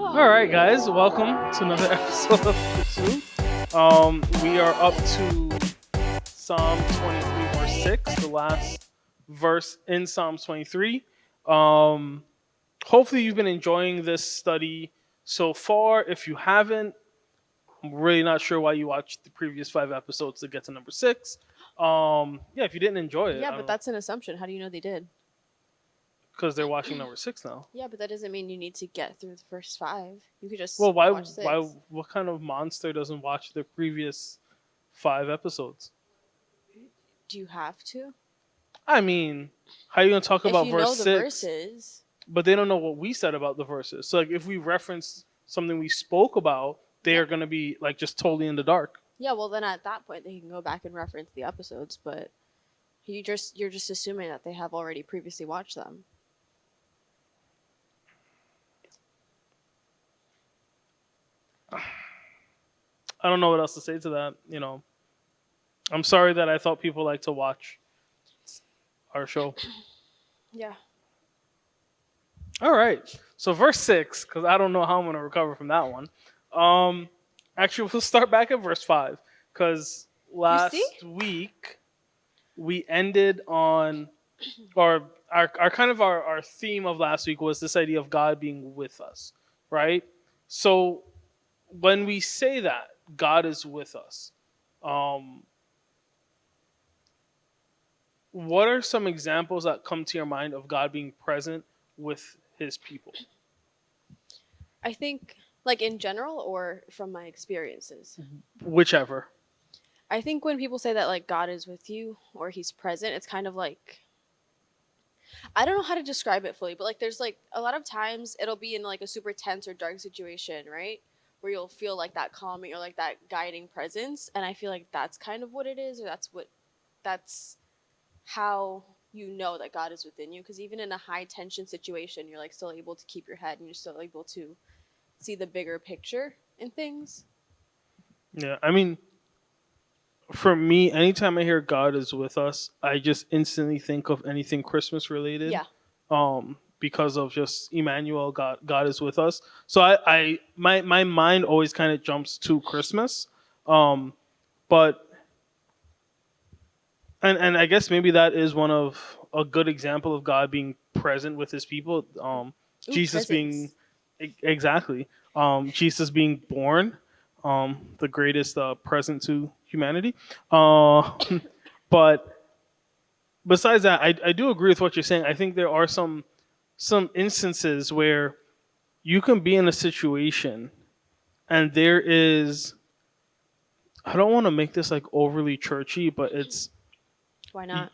All right, guys, welcome to another episode of Pursuit. We are up to Psalm 23, verse 6, the last verse in Psalm 23. Um, Hopefully, you've been enjoying this study so far. If you haven't, I'm really not sure why you watched the previous 5 episodes to get to number 6. Yeah, if you didn't enjoy it, Yeah, I don't but know, that's an assumption. How do you know they did? because they're watching number 6 now. Yeah, but that doesn't mean you need to get through the first five. You could just Well, why? watch Why? six. What kind of monster doesn't watch the previous 5 episodes? Do you have to? I mean, how you gonna talk If about you verse know the 6, verses. but they don't know what we said about the verses? So like, if we reference something we spoke about, they Yeah. are gonna be like just totally in the dark. Yeah, well then at that point they can go back and reference the episodes, but you're just assuming that they have already previously watched them. I don't know what else to say to that. I'm sorry that I thought people like to watch our show. Yeah. All right, so verse 6, because I don't know how I'm gonna recover from that one. Actually, we'll start back at verse 5, because You see? last week we ended on, or our theme of last week was this idea of God being with us, right? So when we say that God is with us, um, what are some examples that come to your mind of God being present with His people? I think like in general or from my experiences. Whichever. I think when people say that like God is with you or he's present, it's kind of like I don't know how to describe it fully, but like there's like a lot of times it'll be in like a super tense or dark situation, right? Where you'll feel like that calming or like that guiding presence. And I feel like that's kind of what it is, or that's how you know that God is within you. Because even in a high tension situation, you're like still able to keep your head and you're still able to see the bigger picture in things. Yeah, I mean, for me, anytime I hear God is with us, I just instantly think of anything Christmas related. Yeah. Because of just Emmanuel, God is with us. So my mind always kind of jumps to Christmas. Um, but and I guess maybe that is one of a good example of God being present with His people. Ooh, Jesus being presence. exactly Jesus being born, the greatest present to humanity. But besides that, I do agree with what you're saying. I think there are some instances where you can be in a situation and there is, I don't want to make this like overly churchy, but it's, Why not?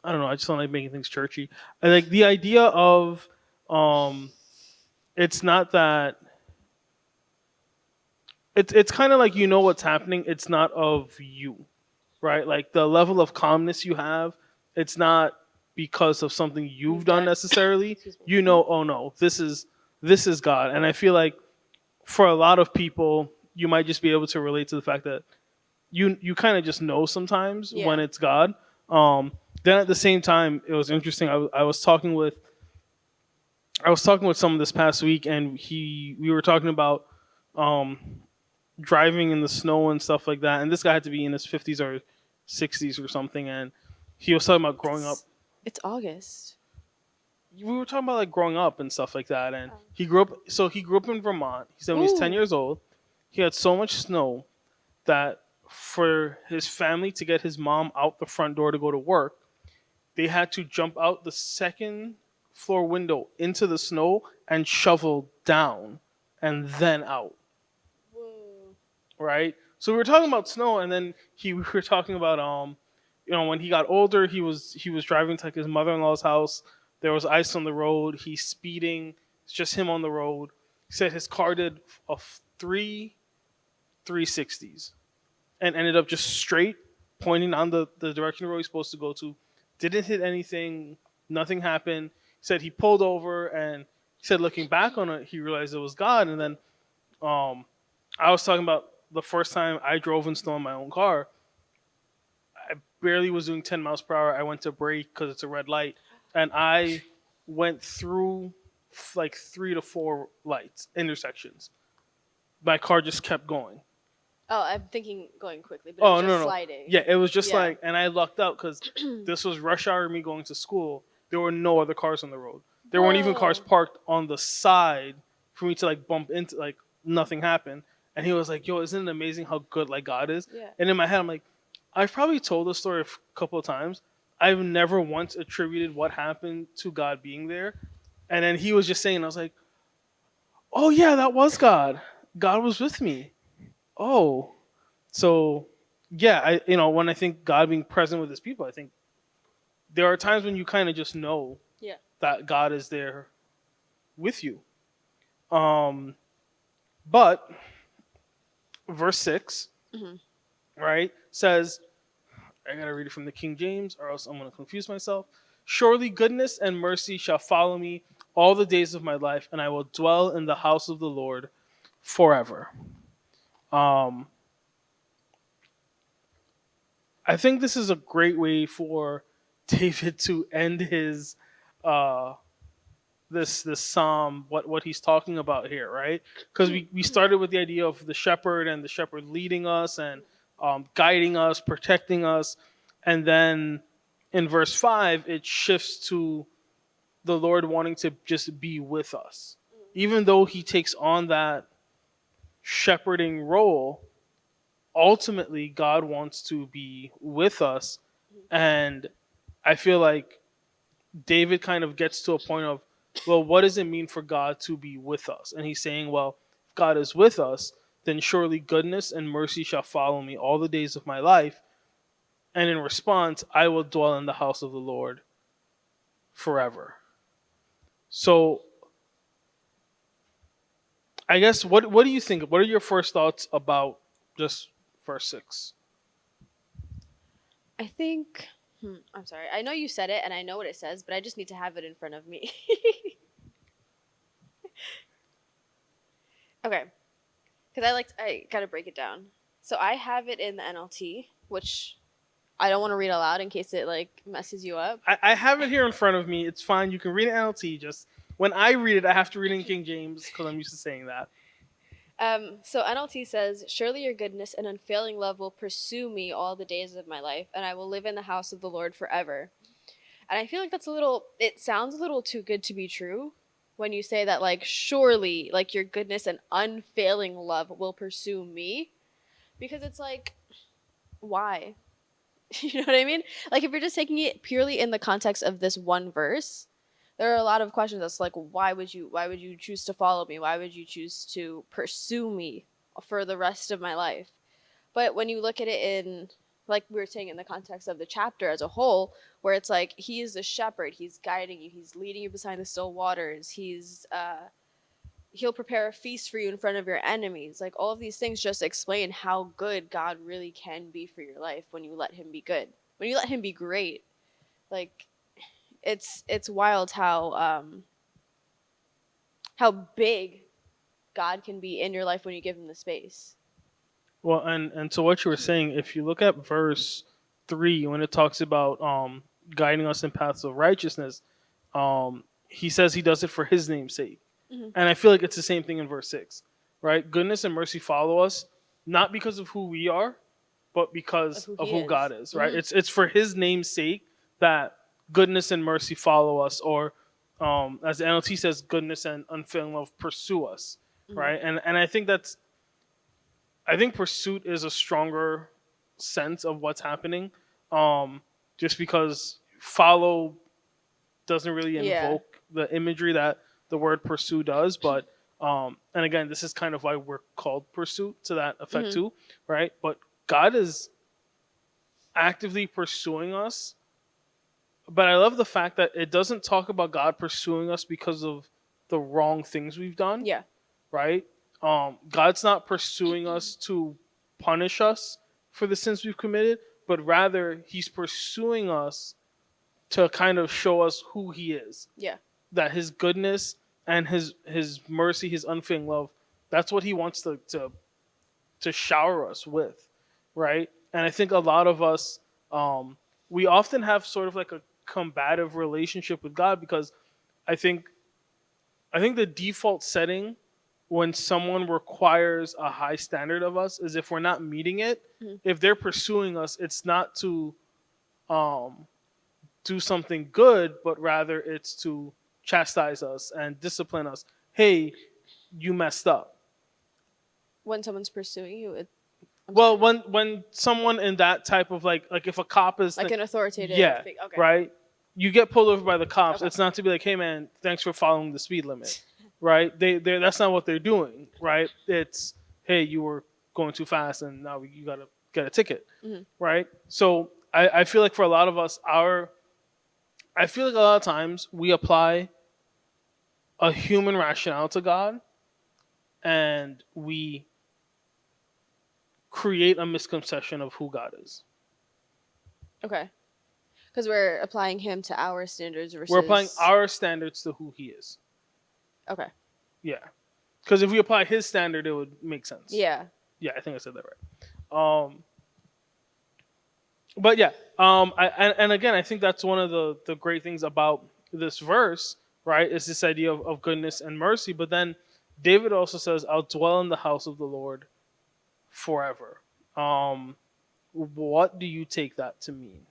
I don't know, I just don't like making things churchy. I like the idea of um it's not that it's kind of like you know what's happening, it's not of you, right? Like the level of calmness you have, it's not because of something you've You've done done. necessarily. Excuse me. You know, oh no, this is God. And I feel like for a lot of people, you might just be able to relate to the fact that you kind of just know sometimes when Yeah. it's God. Then at the same time, it was interesting. I was talking with someone this past week, and we were talking about um, driving in the snow and stuff like that. And this guy had to be in his 50s or 60s or something, and he was talking about growing up. It's August. We were talking about like growing up and stuff like that, and Oh. he grew up in Vermont. He said when he was 10 Ooh. years old, he had so much snow that for his family to get his mom out the front door to go to work, they had to jump out the second floor window into the snow and shovel down and then out, Whoa. right? So we were talking about snow, and then we were talking about when he got older, he was driving to like his mother-in-law's house. There was ice on the road. He's speeding. It's just him on the road. He said his car did a three 360s and ended up just straight pointing on the direction the road he's supposed to go to. Didn't hit anything. Nothing happened. He said he pulled over, and he said looking back on it, he realized it was God. And then um, I was talking about the first time I drove and stole my own car. I barely was doing 10 miles per hour. I went to brake because it's a red light, and I went through like 3 to 4 lights intersections. My car just kept going. Oh, I'm thinking going quickly, but it was Oh just no no, sliding. yeah, it was just Yeah. like, and I lucked out because this was rush hour me going to school. There were no other cars on the road. There weren't even cars Whoa. parked on the side for me to like bump into. Like nothing happened. And he was like, "Yo, isn't it amazing how good like God is?" Yeah. And in my head, I'm like, I've probably told this story a couple of times. I've never once attributed what happened to God being there. And then he was just saying, I was like, "Oh yeah, that was God. God was with me." Oh, so yeah, when I think God being present with his people, I think there are times when you kind of just know Yeah. that God is there with you. Um, but verse 6, Hmm. right, says, I gotta read it from the King James, or else I'm gonna confuse myself. Surely goodness and mercy shall follow me all the days of my life, and I will dwell in the house of the Lord forever. Um, I think this is a great way for David to end his uh, this psalm, what he's talking about here, right? Because we started with the idea of the shepherd and the shepherd leading us and guiding us, protecting us, and then in verse 5 it shifts to the Lord wanting to just be with us, even though he takes on that shepherding role. Ultimately God wants to be with us. And I feel like David kind of gets to a point of, well, what does it mean for God to be with us? And he's saying, well, if God is with us, then surely goodness and mercy shall follow me all the days of my life. And in response, I will dwell in the house of the Lord forever. So I guess what do you think? What are your first thoughts about just verse 6? I think. I'm sorry. I know you said it, and I know what it says, but I just need to have it in front of me. Okay, because I gotta break it down. So I have it in the NLT, which I don't want to read aloud in case it like messes you up. I have it here in front of me. It's fine. You can read it in NLT. Just when I read it, I have to read it in King James because I'm used to saying that. So NLT says, "Surely your goodness and unfailing love will pursue me all the days of my life, and I will live in the house of the Lord forever." And I feel like that's a little. It sounds a little too good to be true when you say that, like, surely, like, your goodness and unfailing love will pursue me, because it's like, why? You know what I mean? Like, if you're just taking it purely in the context of this one verse, there are a lot of questions that's like, why would you choose to follow me? Why would you choose to pursue me for the rest of my life? But when you look at it in, like we were saying, in the context of the chapter as a whole, where it's like he is the shepherd, he's guiding you, he's leading you beside the still waters, he'll prepare a feast for you in front of your enemies. Like, all of these things just explain how good God really can be for your life when you let him be good. When you let him be great. Like, it's wild how big God can be in your life when you give him the space. Well, and to what you were saying, if you look at verse 3, when it talks about guiding us in paths of righteousness, he says he does it for his name's sake. Hmm. And I feel like it's the same thing in verse 6, right? Goodness and mercy follow us, not because of who we are, but Of because who of he who is. God is, right? Hmm. It's for his name's sake that goodness and mercy follow us, or as the NLT says, goodness and unfailing love pursue us, Hmm. right? And I think pursuit is a stronger sense of what's happening. Just because follow doesn't really Yeah. invoke the imagery that the word pursue does, but and again, this is kind of why we're called pursuit to that effect Hmm. too, right? But God is actively pursuing us. But I love the fact that it doesn't talk about God pursuing us because of the wrong things we've done, Yeah. right? God's not pursuing us to punish us for the sins we've committed, but rather He's pursuing us to kind of show us who He is. Yeah. That His goodness and His mercy, His unfailing love, that's what He wants to shower us with, right? And I think a lot of us, we often have sort of like a combative relationship with God because I think I think the default setting when someone requires a high standard of us is if we're not meeting it. Mhm. If they're pursuing us, it's not to um, do something good, but rather it's to chastise us and discipline us. Hey, you messed up. When someone's pursuing you, I'm Well, sorry, when someone in that type of like if a cop is like an authoritative yeah, thing. Okay. right, you get pulled over by the cops. Okay. It's not to be like, hey man, thanks for following the speed limit, right? They that's not what they're doing, right? It's hey, you were going too fast and now you gotta get a ticket, Hmm. right? So I feel like for a lot of us, I feel like a lot of times we apply a human rationale to God and we create a misconception of who God is. Okay. Because we're applying him to our standards We're applying versus. our standards to who He is. Okay. Yeah, because if we apply His standard, it would make sense. Yeah. Yeah, I think I said that right. But yeah, and again, I think that's one of the great things about this verse, right? Is this idea of goodness and mercy. But then David also says, "I'll dwell in the house of the Lord forever." What do you take that to mean?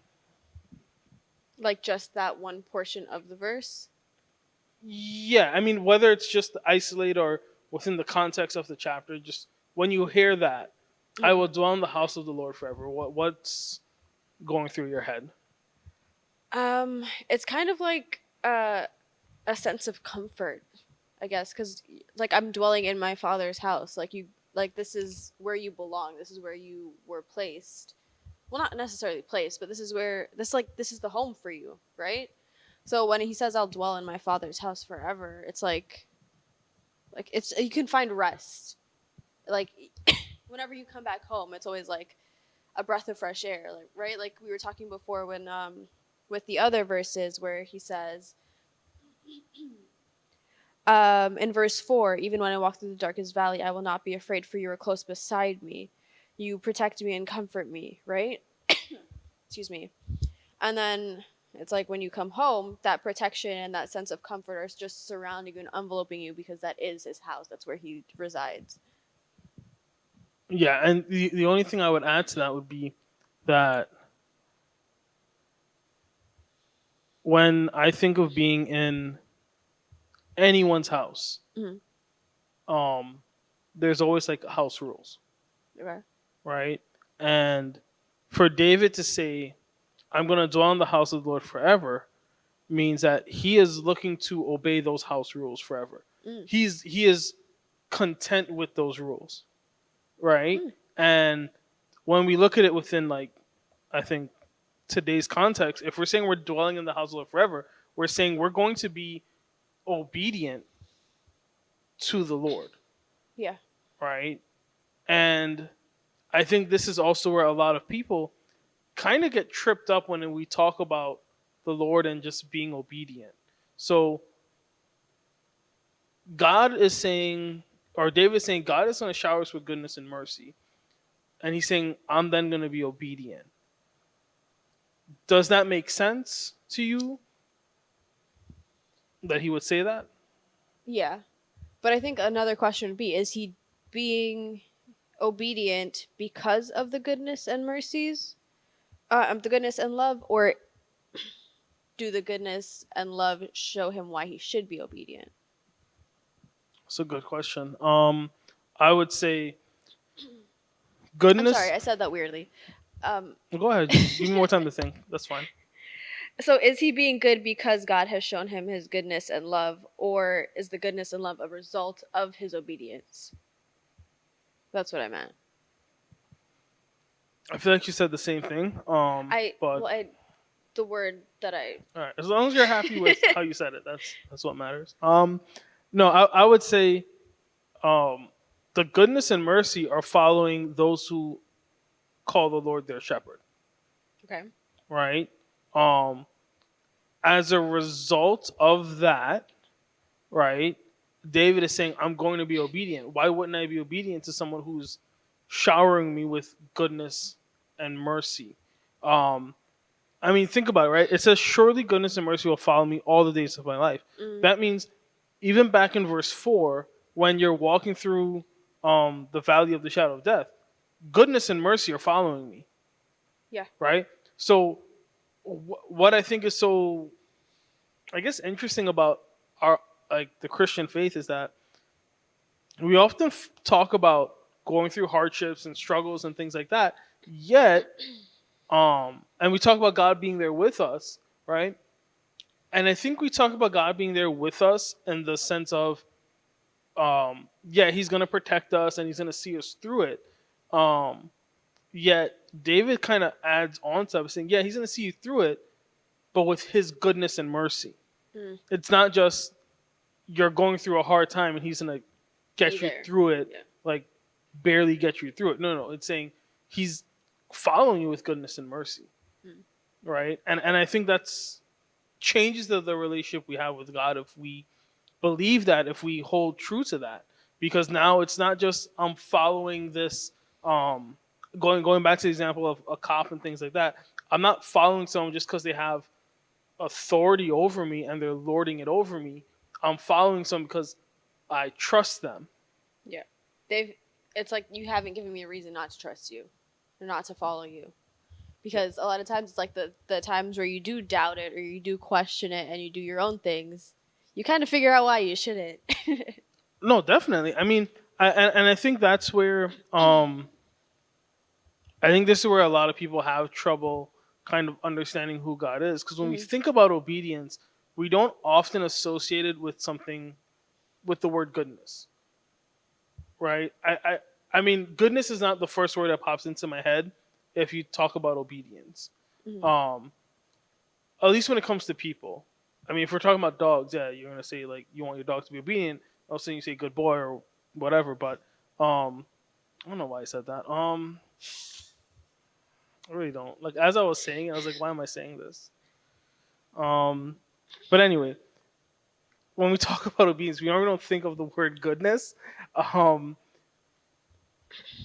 Like just that one portion of the verse. Yeah, I mean, whether it's just isolated or within the context of the chapter, just when you hear that, I Mhm. will dwell in the house of the Lord forever. What's going through your head? It's kind of like a sense of comfort, I guess, because like I'm dwelling in my father's house. Like you, like this is where you belong. This is where you were placed. Well, not necessarily placed, but this is where this is the home for you, right? So when he says I'll dwell in my father's house forever, it's like it's you can find rest. Like whenever you come back home, it's always like a breath of fresh air, like right? Like we were talking before when with the other verses where he says in verse 4, even when I walk through the darkest valley, I will not be afraid, for you are close beside me. You protect me and comfort me, right? Excuse me. And then it's like when you come home, that protection and that sense of comfort are just surrounding you and enveloping you because that is his house. That's where he resides. Yeah, and the only thing I would add to that would be that when I think of being in anyone's house, Mm-hmm. um, there's always like house rules, Okay. right? And for David to say, "I'm going to dwell in the house of the Lord forever," means that he is looking to obey those house rules forever. Mm. He is content with those rules, right? Mm. And when we look at it within like I think today's context, if we're saying we're dwelling in the house of the Lord forever, we're saying we're going to be obedient to the Lord, Yeah. right? And I think this is also where a lot of people kind of get tripped up when we talk about the Lord and just being obedient. So God is saying, or David is saying, God is going to shower us with goodness and mercy. And he's saying, I'm then going to be obedient. Does that make sense to you that he would say that? Yeah. But I think another question would be, is he being obedient because of the goodness and mercies? The goodness and love, or do the goodness and love show him why he should be obedient? That's a good question. I would say I'm sorry, goodness. I said that weirdly. Um, Go ahead. Give me more time to think. That's fine. so is he being good because God has shown him his goodness and love, or is the goodness and love a result of his obedience? That's what I meant. I feel like you said the same thing. I But well, I the word that I all right, as long as you're happy with how you said it, that's what matters. No, I would say, um, the goodness and mercy are following those who call the Lord their shepherd, okay. right? Um, as a result of that, right? David is saying, I'm going to be obedient. Why wouldn't I be obedient to someone who's showering me with goodness and mercy? Um, I mean, think about it, right? It says, surely goodness and mercy will follow me all the days of my life. Mm, That means even back in verse 4, when you're walking through the valley of the shadow of death, goodness and mercy are following me, Yeah. right? So what I think is so, I guess, interesting about our, like, the Christian faith is that we often talk about going through hardships and struggles and things like that, yet and we talk about God being there with us, right? And I think we talk about God being there with us in the sense of yeah, he's going to protect us and he's going to see us through it. um Yet David kind of adds on to it, saying, yeah, he's going to see you through it, but with his goodness and mercy. Mm. It's not just you're going through a hard time and he's going to Be get you there. through it, Yeah. like barely get you through it. No, no, it's saying he's following you with goodness and mercy, Mm. right? And I think that's changes the relationship we have with God if we believe that, if we hold true to that, because now it's not just I'm following this, um going back to the example of a cop and things like that. I'm not following someone just because they have authority over me and they're lording it over me. I'm following someone because I trust them. Yeah. They've. It's like you haven't given me a reason not to trust you, or not to follow you. Because a lot of times it's like the times where you do doubt it or you do question it and you do your own things, you kind of figure out why you shouldn't. No, definitely. I mean, and I think that's where I think this is where a lot of people have trouble kind of understanding who God is, because when we Hmm. think about obedience, we don't often associate it with something, with the word goodness, right? I mean, goodness is not the first word that pops into my head if you talk about obedience. Hmm. Um, at least when it comes to people. I mean, if we're talking about dogs, yeah, you're gonna say like you want your dog to be obedient. All of a sudden you say good boy or whatever, but I don't know why I said that. I really don't. Like, as I was saying, I was like, why am I saying this? Um, but anyway, when we talk about obedience, we normally don't think of the word goodness. Um,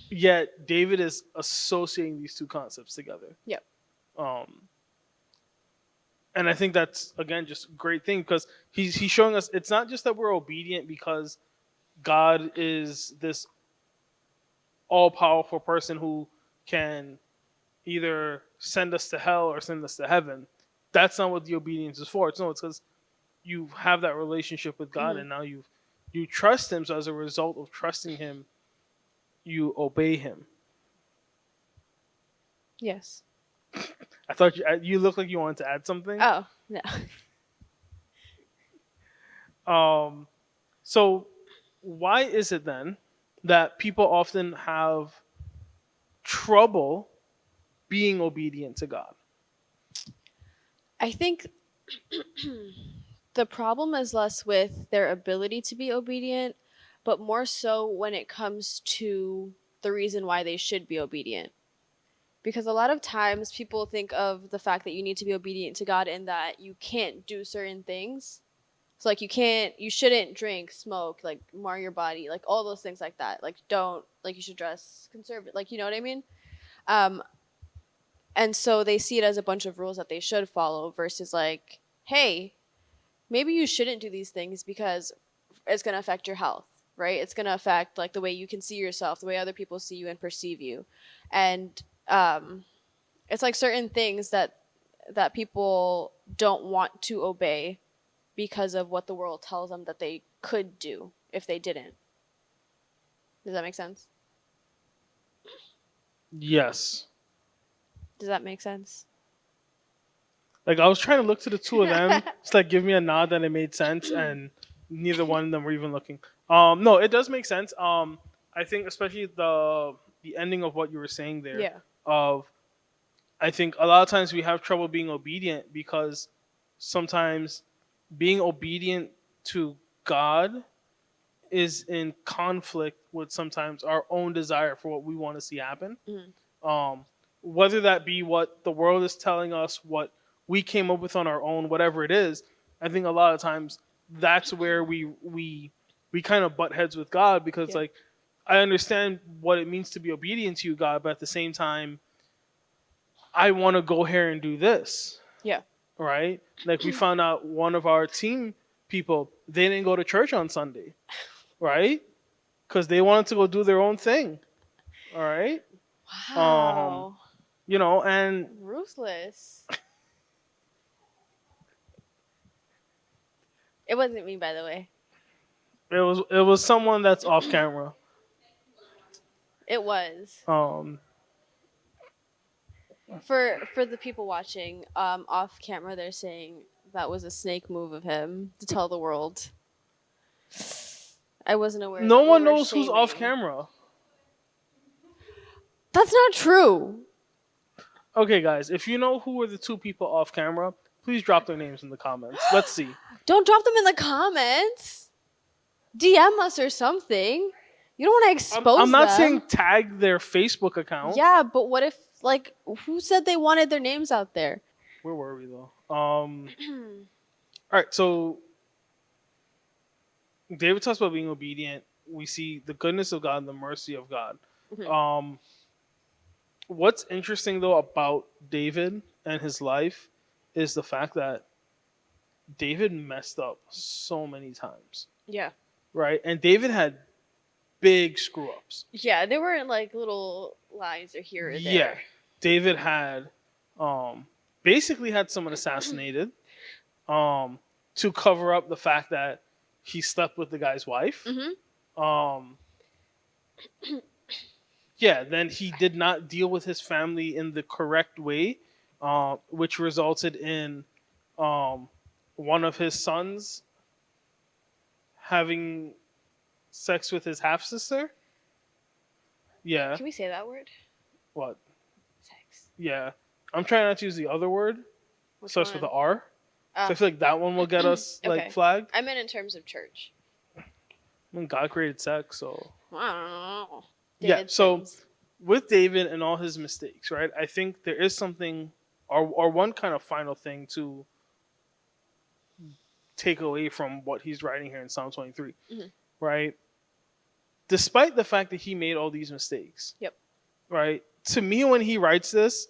Yet David is associating these two concepts together. Yep. Um, and I think that's, again, just a great thing, because he's showing us it's not just that we're obedient because God is this all powerful person who can either send us to hell or send us to heaven. That's not what the obedience is for. It's because you have that relationship with God, Hmm. and now you trust Him. So as a result of trusting Him, you obey Him. Yes. I thought you looked like you wanted to add something. Oh no. Um, so why is it then that people often have trouble being obedient to God? I think the problem is less with their ability to be obedient, but more so when it comes to the reason why they should be obedient. Because a lot of times people think of the fact that you need to be obedient to God and that you can't do certain things. So like you shouldn't drink, smoke, like mar your body, like all those things like that. Like don't, like you should dress conservative, like you know what I mean? Um, and so they see it as a bunch of rules that they should follow versus like, hey, maybe you shouldn't do these things because it's going to affect your health, right? It's going to affect like the way you can see yourself, the way other people see you and perceive you. And it's like certain things that people don't want to obey because of what the world tells them that they could do if they didn't. Does that make sense? Yes. Does that make sense? Like, I was trying to look to the two of them, just like give me a nod that it made sense, and neither one of them were even looking. No, it does make sense. I think especially the ending of what you were saying there. Yeah. Of, I think a lot of times we have trouble being obedient because sometimes being obedient to God is in conflict with sometimes our own desire for what we want to see happen. Mm. Um, Whether that be what the world is telling us, what we came up with on our own, whatever it is, I think a lot of times that's where we kind of butt heads with God, because Yeah. like, I understand what it means to be obedient to you, God, but at the same time, I want to go here and do this, Yeah. right? Like, we found out one of our team people, they didn't go to church on Sunday, right? Because they wanted to go do their own thing. All right. Um, Wow. and Ruthless. It wasn't me, by the way. it was someone that's off camera. It was. Um, For the people watching, off camera, they're saying that was a snake move of him to tell the world. I wasn't aware no that we one were knows who's off shaming. camera. That's not true. Okay, guys, if you know who were the two people off camera, please drop their names in the comments. Let's see. Don't drop them in the comments. DM us or something. You don't want to I'm expose not saying them. tag their Facebook account. Yeah, but what if, like, who said they wanted their names out there? Where were we though? All right, so David talks about being obedient. We see the goodness of God and the mercy of God. Mhm. What's interesting though about David and his life is the fact that David messed up so many times, Yeah. right? And David had big screw ups. Yeah, they weren't like little lies or here or Yeah, there. David had basically had someone assassinated to cover up the fact that he slept with the guy's wife. Mm-hmm. Um, yeah, then he did not deal with his family in the correct way, which resulted in um, one of his sons having sex with his half sister. Yeah, Can we say that word? what? Sex. Yeah, I'm trying not to use the other word. Which Starts with one? an R. So Ah, I feel like that one will get us like okay. flagged. I meant in terms of church. When God created sex, so I don't know. yeah. David So sins. with David and all his mistakes, right? I think there is something, or one kind of final thing to take away from what he's writing here in Psalm 23, Mhm. right? Despite the fact that he made all these mistakes, Yep. right? To me, when he writes this,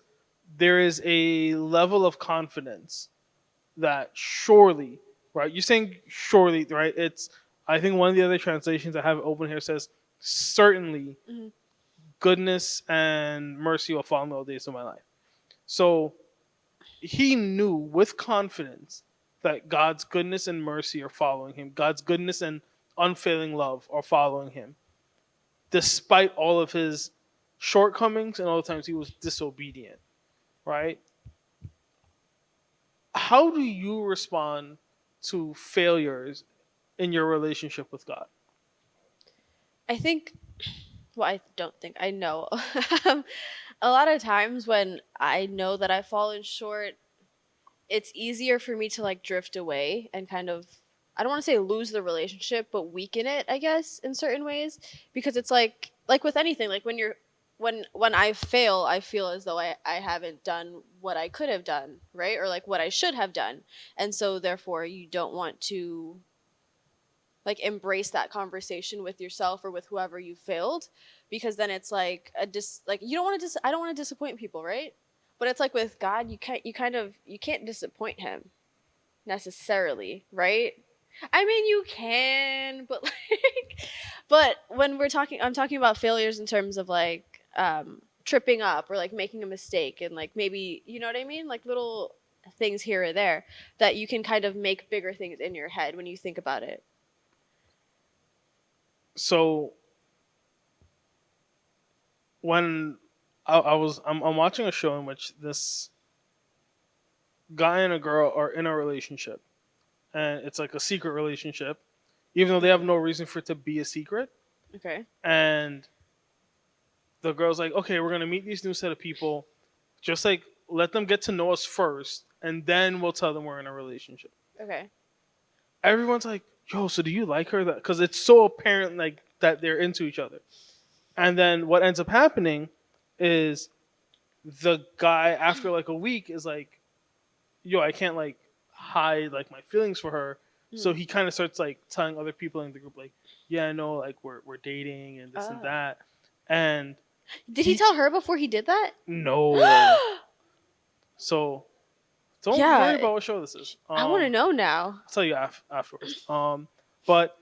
there is a level of confidence that surely, right? You're saying surely, right? I think one of the other translations I have open here says, certainly Mhm. goodness and mercy will follow me all the days of my life. So he knew with confidence that God's goodness and mercy are following him. God's goodness and unfailing love are following him, despite all of his shortcomings and all the times he was disobedient, right? How do you respond to failures in your relationship with God? I think, well, I don't think, I know. A lot of times when I know that I've fallen short, it's easier for me to like drift away and kind of, I don't want to say lose the relationship, but weaken it, I guess, in certain ways, because it's like with anything, like when you're when I fail, I feel as though I haven't done what I could have done, right? Or like what I should have done. And so therefore you don't want to like embrace that conversation with yourself or with whoever you failed, because then it's like like you don't want to I don't want to disappoint people, right? But it's like with God, you can't disappoint him necessarily, right? I mean, you can, but like, but when I'm talking about failures in terms of like tripping up or like making a mistake and like maybe, you know what I mean, like little things here or there that you can kind of make bigger things in your head when you think about it. So when I'm watching a show in which this guy and a girl are in a relationship, and it's like a secret relationship, even though they have no reason for it to be a secret. Okay. And the girl's like, okay, we're gonna meet these new set of people, just like let them get to know us first, and then we'll tell them we're in a relationship. Okay. Everyone's like, yo, so do you like her? That because it's so apparent like that they're into each other. And then what ends up happening is the guy after like a week is like, yo, I can't like hide like my feelings for her. So Mhm. he kind of starts like telling other people in the group like, yeah, I know like we're dating and this and Oh. that. And Did he he tell her before he did that? no. So Don't worry Yeah, about what show this is. I want to know now. I'll tell you afterwards. But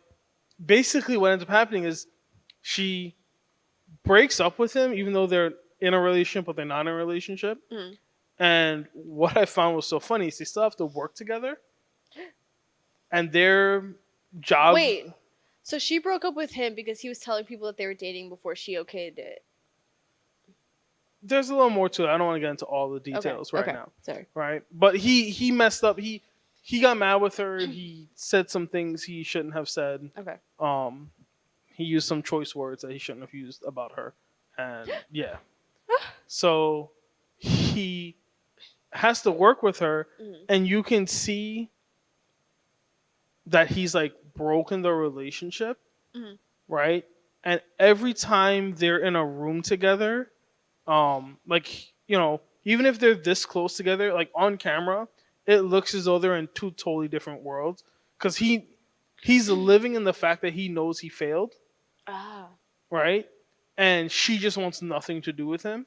basically, what ends up happening is she breaks up with him, even though they're in a relationship, but they're not in a relationship. Mm. And what I found was so funny is they still have to work together, and their jobs. Wait, so she broke up with him because he was telling people that they were dating before she okayed it. There's a little more to it. I don't want to get into all the Okay, details right okay, now, sorry. right? But he messed up. He got mad with her. He said some things he shouldn't have said. Okay. Um, he used some choice words that he shouldn't have used about her, and yeah. So he has to work with her, Mhm. and you can see that he's like broken the relationship, Mhm. right? And every time they're in a room together, like even if they're this close together, like on camera, it looks as though they're in two totally different worlds because he's living in the fact that he knows he failed, Ah. right? And she just wants nothing to do with him.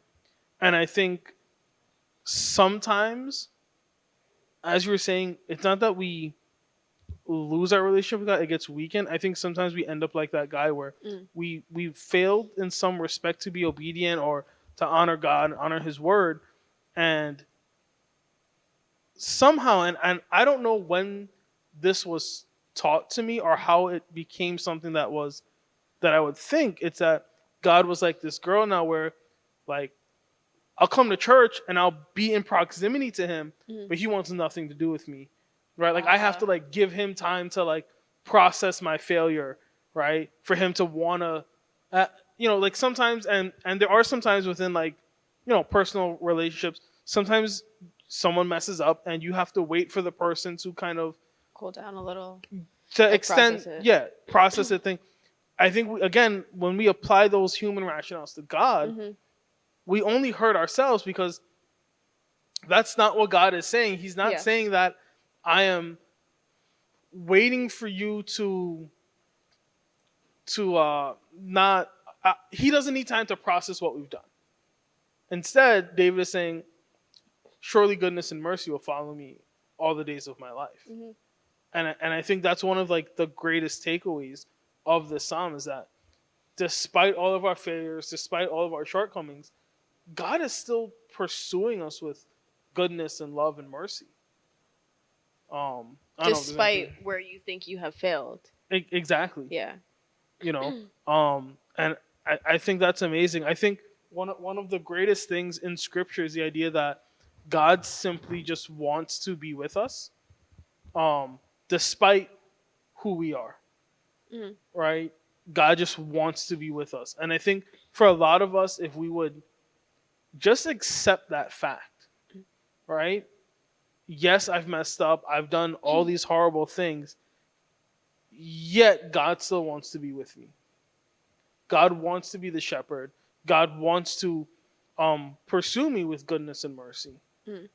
And I think sometimes, as you were saying, it's not that we lose our relationship with God, it gets weakened. I think sometimes we end up like that guy where Mm. we failed in some respect to be obedient or to honor God, honor his word. And somehow, and I don't know when this was taught to me or how it became something that I would think it's that God was like this girl now where like I'll come to church and I'll be in proximity to him, Mhm. but he wants nothing to do with me. Right? Like I have to Ah. like give him time to like process my failure, right? For him to wanna like sometimes and there are sometimes within like, personal relationships, sometimes someone messes up and you have to wait for the person to kind of Cool down a little. to Like extend process it. process it thing. I think again when we apply those human rationales to God, Mm-hmm. we only hurt ourselves because that's not what God is saying. He's not Yeah. saying that I am waiting for you to not he doesn't need time to process what we've done. Instead, David is saying, surely goodness and mercy will follow me all the days of my life. Mm-hmm. And I think that's one of like the greatest takeaways of this psalm is that despite all of our failures, despite all of our shortcomings, God is still pursuing us with goodness and love and mercy. I don't know if there's anything Despite where you think you have failed. exactly, Yeah. you know, and I think that's amazing. I think one of the greatest things in Scripture is the idea that God simply just wants to be with us, despite who we are. Mm-hmm. Right? God just wants to be with us, and I think for a lot of us, if we would just accept that fact, right? Yes, I've messed up. I've done all these horrible things. Yet God still wants to be with me. God wants to be the shepherd. God wants to pursue me with goodness and mercy. Mm-hmm.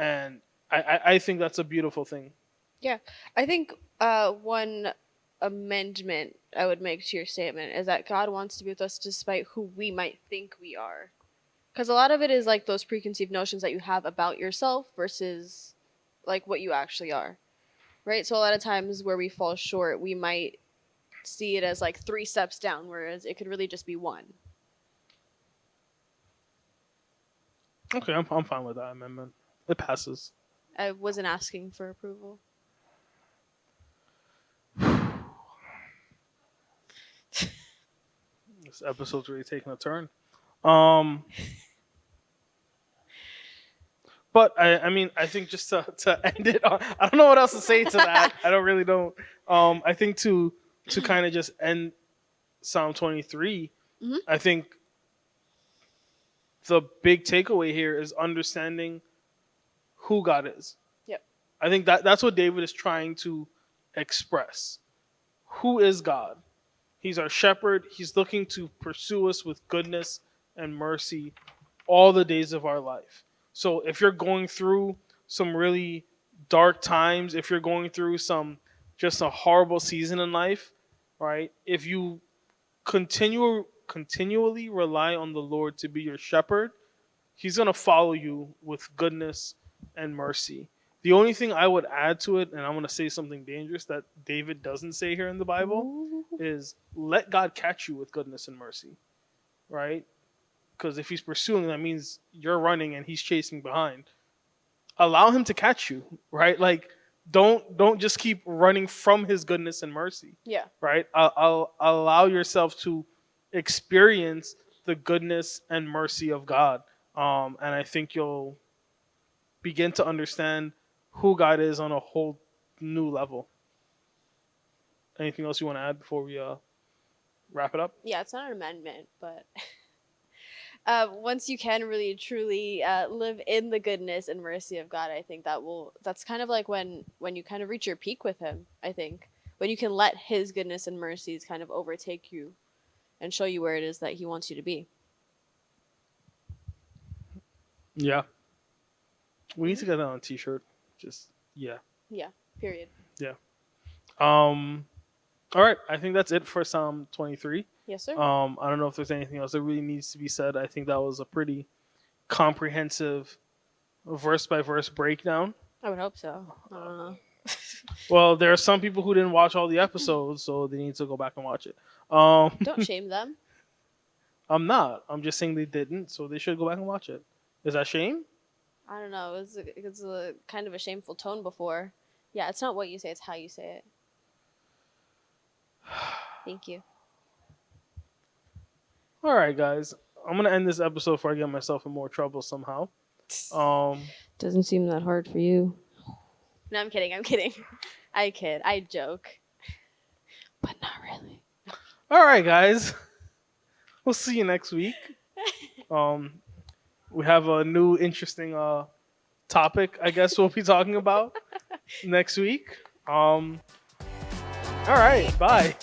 And I think that's a beautiful thing. Yeah. I think one amendment I would make to your statement is that God wants to be with us despite who we might think we are. Because a lot of it is like those preconceived notions that you have about yourself versus like what you actually are. Right? So a lot of times where we fall short, we might see it as like 3 steps down, whereas it could really just be one. Okay, I'm fine with that amendment. It passes. I wasn't asking for approval. This episode's really taking a turn. Um, but I mean, I think just to end it, I don't know what else to say to that. I don't really don't. I think to kind of just end Psalm 23, Mm-hmm. I think the big takeaway here is understanding who God is. Yep. I think that's what David is trying to express. Who is God? He's our shepherd. He's looking to pursue us with goodness and mercy all the days of our life. So if you're going through some really dark times, if you're going through some just a horrible season in life, right? If you continually rely on the Lord to be your shepherd, he's going to follow you with goodness and mercy. The only thing I would add to it, and I'm going to say something dangerous that David doesn't say here in the Bible, Ooh. is let God catch you with goodness and mercy, right? Because if he's pursuing, that means you're running and he's chasing behind. Allow him to catch you, right? Like, don't just keep running from his goodness and mercy, Yeah. right? I'll allow yourself to experience the goodness and mercy of God, and I think you'll begin to understand who God is on a whole new level. Anything else you want to add before we wrap it up? Yeah, it's not an amendment, but once you can really truly live in the goodness and mercy of God, I think that's kind of like when you kind of reach your peak with him, I think. When you can let his goodness and mercies kind of overtake you and show you where it is that he wants you to be. Yeah, we need Hmm. to get that on a T-shirt. Just yeah, Yeah. Period. yeah. Um, all right, I think that's it for Psalm 23. Yes, sir. I don't know if there's anything else that really needs to be said. I think that was a pretty comprehensive verse by verse breakdown. I would hope so. I don't know. Well, there are some people who didn't watch all the episodes, so they need to go back and watch it. Don't shame them. I'm not. I'm just saying they didn't, so they should go back and watch it. Is that shame? I don't know. It's a kind of a shameful tone before. Yeah, it's not what you say; it's how you say it. Thank you. All right, guys. I'm gonna end this episode before I get myself in more trouble somehow. Um, Doesn't seem that hard for you. No, I'm kidding. I'm kidding. I kid. I joke. But not really. all right, guys. We'll see you next week. Um, we have a new interesting topic. I guess we'll be talking about next week. All right. Bye.